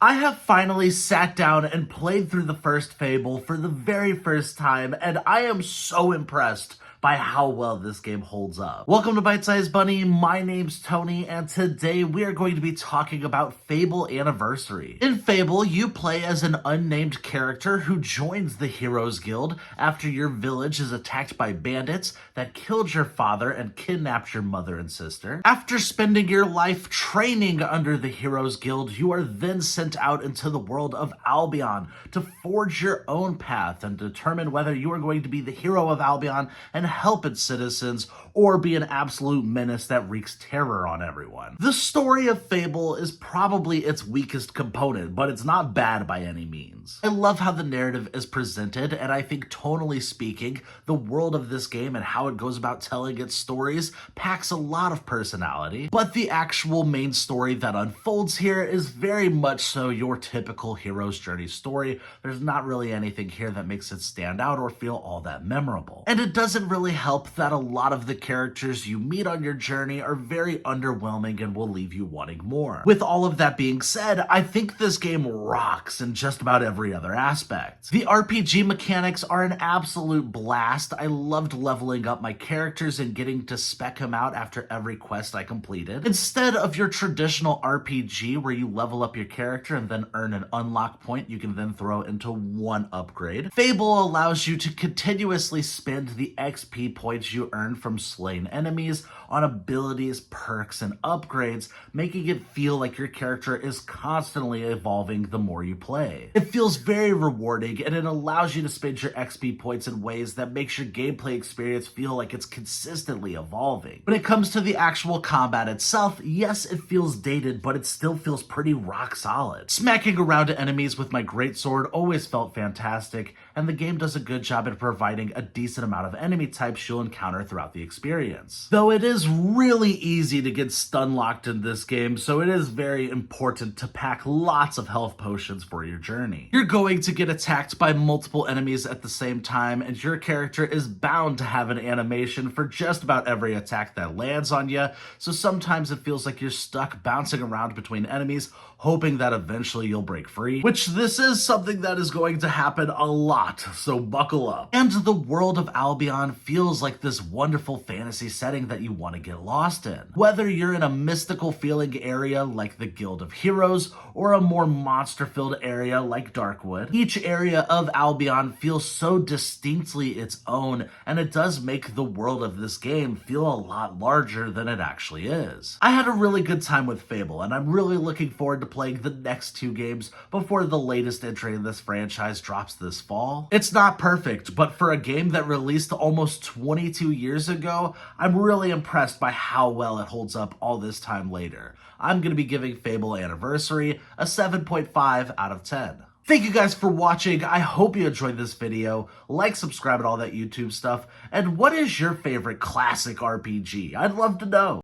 I have finally sat down and played through the first Fable for the very first time, and I am so impressed by how well this game holds up. Welcome to Bite Size Bunny, my name's Tony, and today we are going to be talking about Fable Anniversary. In Fable, you play as an unnamed character who joins the Heroes Guild after your village is attacked by bandits that killed your father and kidnapped your mother and sister. After spending your life training under the Heroes Guild, you are then sent out into the world of Albion to forge your own path and determine whether you are going to be the hero of Albion and help its citizens or be an absolute menace that wreaks terror on everyone. The story of Fable is probably its weakest component, but it's not bad by any means. I love how the narrative is presented, and I think tonally speaking, the world of this game and how it goes about telling its stories packs a lot of personality, but the actual main story that unfolds here is very much so your typical hero's journey story. There's not really anything here that makes it stand out or feel all that memorable. And it doesn't really help that a lot of the characters you meet on your journey are very underwhelming and will leave you wanting more. With all of that being said, I think this game rocks in just about every other aspect. The RPG mechanics are an absolute blast. I loved leveling up my characters and getting to spec them out after every quest I completed. Instead of your traditional RPG where you level up your character and then earn an unlock point you can then throw into one upgrade, Fable allows you to continuously spend the XP points you earn from slain enemies on abilities, perks, and upgrades, making it feel like your character is constantly evolving the more you play. It feels very rewarding, and it allows you to spend your XP points in ways that makes your gameplay experience feel like it's consistently evolving. When it comes to the actual combat itself, yes, it feels dated, but it still feels pretty rock solid. Smacking around enemies with my greatsword always felt fantastic, and the game does a good job at providing a decent amount of enemy types you'll encounter throughout the experience. Though it is really easy to get stun locked in this game, so it is very important to pack lots of health potions for your journey. You're going to get attacked by multiple enemies at the same time, and your character is bound to have an animation for just about every attack that lands on you, so sometimes it feels like you're stuck bouncing around between enemies, hoping that eventually you'll break free, which this is something that is going to happen a lot, so buckle up. And the world of Albion feels like this wonderful fantasy setting that you want to get lost in. Whether you're in a mystical feeling area like the Guild of Heroes or a more monster-filled area like Darkwood, each area of Albion feels so distinctly its own, and it does make the world of this game feel a lot larger than it actually is. I had a really good time with Fable, and I'm really looking forward to playing the next two games before the latest entry in this franchise drops this fall. It's not perfect, but for a game that released almost 22 years ago, I'm really impressed by how well it holds up all this time later. I'm going to be giving Fable Anniversary a 7.5 out of 10. Thank you guys for watching. I hope you enjoyed this video. Like, subscribe, and all that YouTube stuff. And what is your favorite classic RPG? I'd love to know.